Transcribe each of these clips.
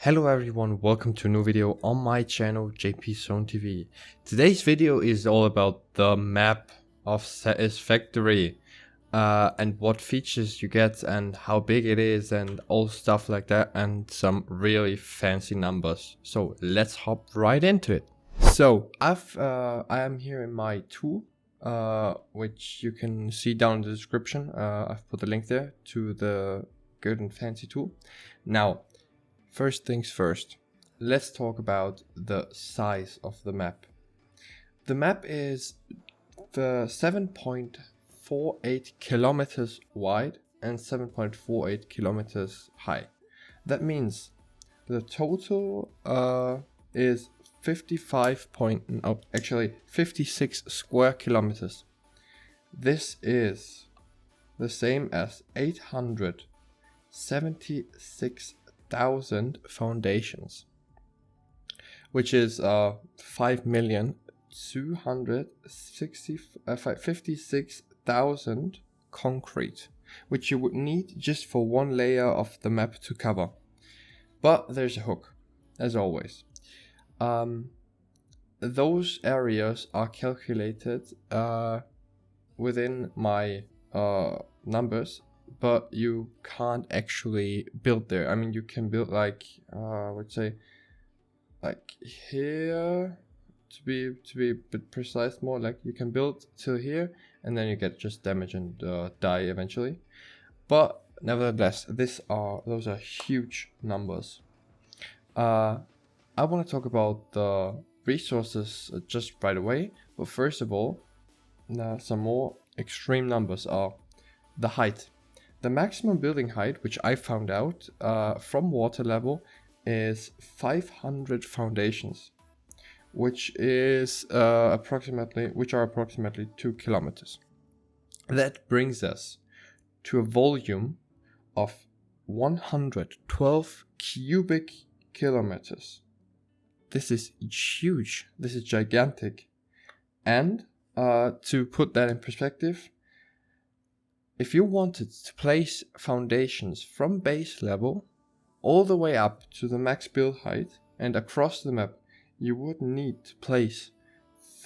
Hello everyone, welcome to a new video on my channel JP Zone TV. Today's video is all about the map of Satisfactory and what features you get and how big it is and all stuff like that, and some really fancy numbers. So let's hop right into it. So I am here in my tool, which you can see down in the description. I've put a link there to the good and fancy tool. Now, first things first, let's talk about the size of the map. The map is the 7.48 kilometers wide and 7.48 kilometers high. That means the total is 56 square kilometers. This is the same as 876,000 foundations, which is 5,256,000 concrete, which you would need just for one layer of the map to cover. But there's a hook, as always. Those areas are calculated within my numbers, but you can't actually build there. I mean, you can build like let's say like here, to be a bit precise, more like you can build till here and then you get just damage and die eventually. But nevertheless, those are huge numbers. I want to talk about the resources just right away, but first of all, some more extreme numbers are the height. The maximum building height, which I found out from water level, is 500 foundations, which are approximately 2 kilometers. That brings us to a volume of 112 cubic kilometers. This is huge. This is gigantic. And to put that in perspective, if you wanted to place foundations from base level all the way up to the max build height and across the map, you would need to place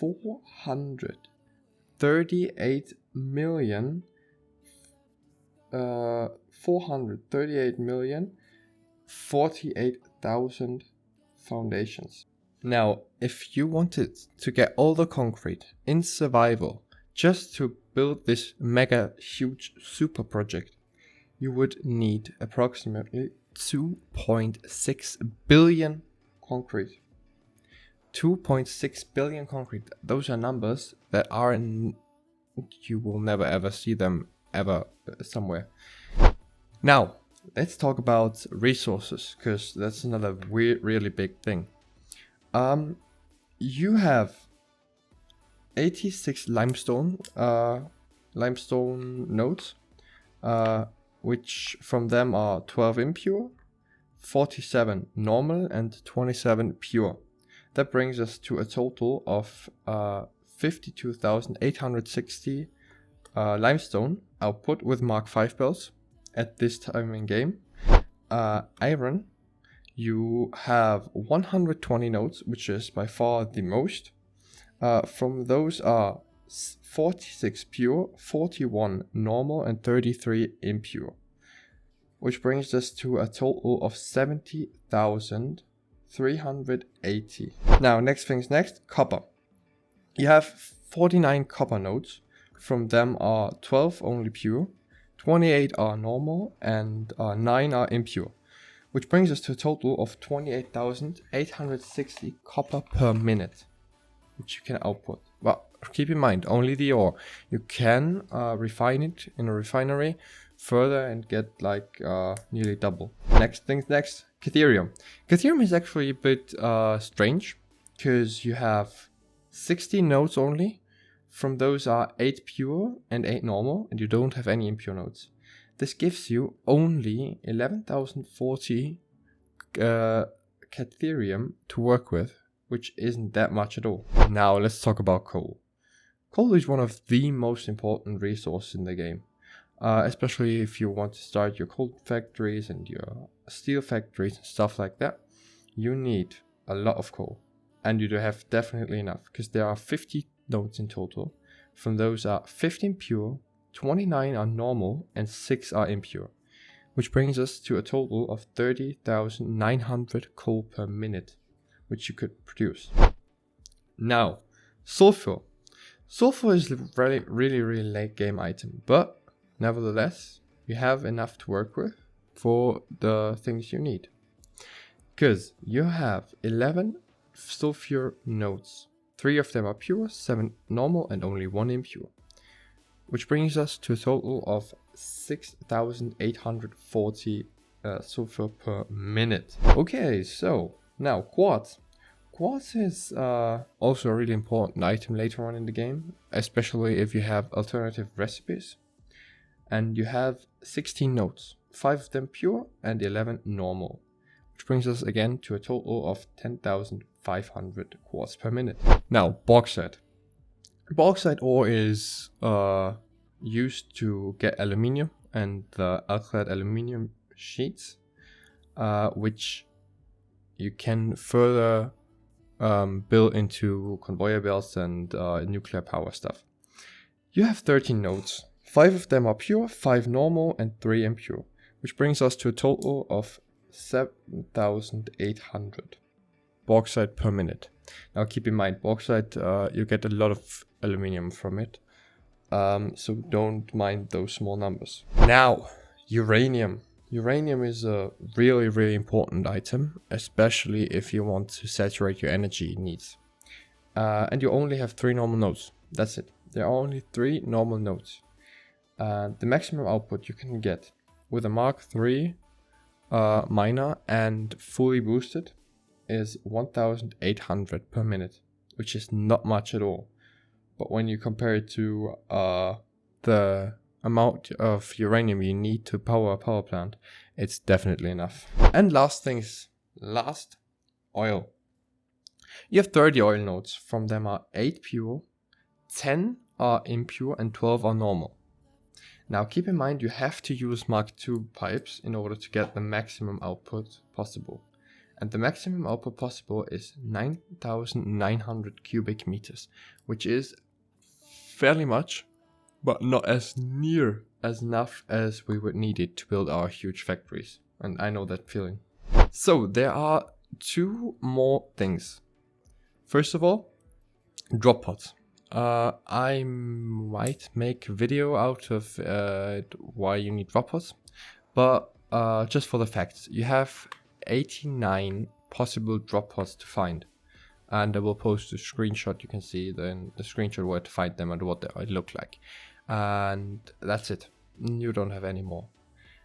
438,048,000 foundations. Now, if you wanted to get all the concrete in survival just to build this mega huge super project, you would need approximately 2.6 billion concrete. 2.6 billion concrete. Those are numbers that you will never ever see them ever somewhere. Now, let's talk about resources, because that's another really big thing. You have 86 limestone nodes, which from them are 12 impure, 47 normal, and 27 pure. That brings us to a total of 52,860 limestone output with Mark 5 belts at this time in game. Iron, you have 120 nodes, which is by far the most. From those are 46 pure, 41 normal, and 33 impure, which brings us to a total of 70,380. Now, next things next, copper. You have 49 copper nodes. From them are 12 only pure, 28 are normal, and 9 are impure, which brings us to a total of 28,860 copper per minute, which you can output. Well, keep in mind, only the ore. You can refine it in a refinery further and get like nearly double. Next things next, Caterium. Caterium is actually a bit strange, because you have 60 nodes only. From those are 8 pure and 8 normal, and you don't have any impure nodes. This gives you only 11,040 Caterium to work with, which isn't that much at all. Now let's talk about coal. Coal is one of the most important resources in the game, especially if you want to start your coal factories and your steel factories and stuff like that. you need a lot of coal, and you do have definitely enough, because there are 50 nodes in total. From those are 15 pure, 29 are normal, and 6 are impure, which brings us to a total of 30,900 coal per minute, which you could produce. Now, sulfur. Sulfur is a really late game item, but nevertheless, you have enough to work with for the things you need. Because you have 11 sulfur nodes. 3 of them are pure, 7 normal, and only 1 impure. Which brings us to a total of 6,840 sulfur per minute. Okay, so now quartz. Quartz is also a really important item later on in the game, especially if you have alternative recipes. And you have 16 nodes, 5 of them pure and 11 normal, which brings us again to a total of 10,500 quartz per minute. Now, bauxite. Bauxite ore is used to get aluminium and the alkyd aluminium sheets, which you can further build into conveyor belts and nuclear power stuff. You have 13 nodes. 5 of them are pure, 5 normal, and 3 impure, which brings us to a total of 7,800 bauxite per minute. Now keep in mind, bauxite, you get a lot of aluminium from it, so don't mind those small numbers. Now, uranium. Uranium is a really important item, especially if you want to saturate your energy needs. And you only have 3 normal nodes. That's it. There are only 3 normal nodes. The maximum output you can get with a Mark III miner and fully boosted is 1,800 per minute, which is not much at all. But when you compare it to the amount of uranium you need to power a power plant, it's definitely enough. And last, oil. You have 30 oil nodes. From them are 8 pure, 10 are impure, and 12 are normal. Now keep in mind, you have to use Mark II pipes in order to get the maximum output possible. And the maximum output possible is 9,900 cubic meters, which is fairly much, but not as near as enough as we would need it to build our huge factories. And I know that feeling. So there are 2 more things. First of all, drop pods. I might make a video out of why you need drop pods, but just for the facts, you have 89 possible drop pods to find, and I will post a screenshot. You can see then the screenshot where to find them and what they look like, and that's it. You don't have any more.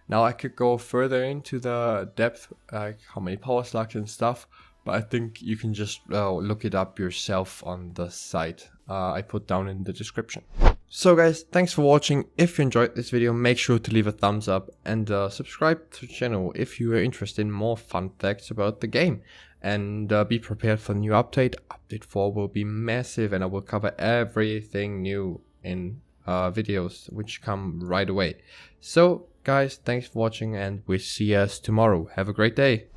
Now I could go further into the depth, like how many power slugs and stuff, but I think you can just look it up yourself on the site I put down in the description. So guys, thanks for watching. If you enjoyed this video, make sure to leave a thumbs up and subscribe to the channel if you are interested in more fun facts about the game. And be prepared for the new update. Update 4 will be massive, and I will cover everything new in videos which come right away. So guys, thanks for watching, and we'll see us tomorrow. Have a great day.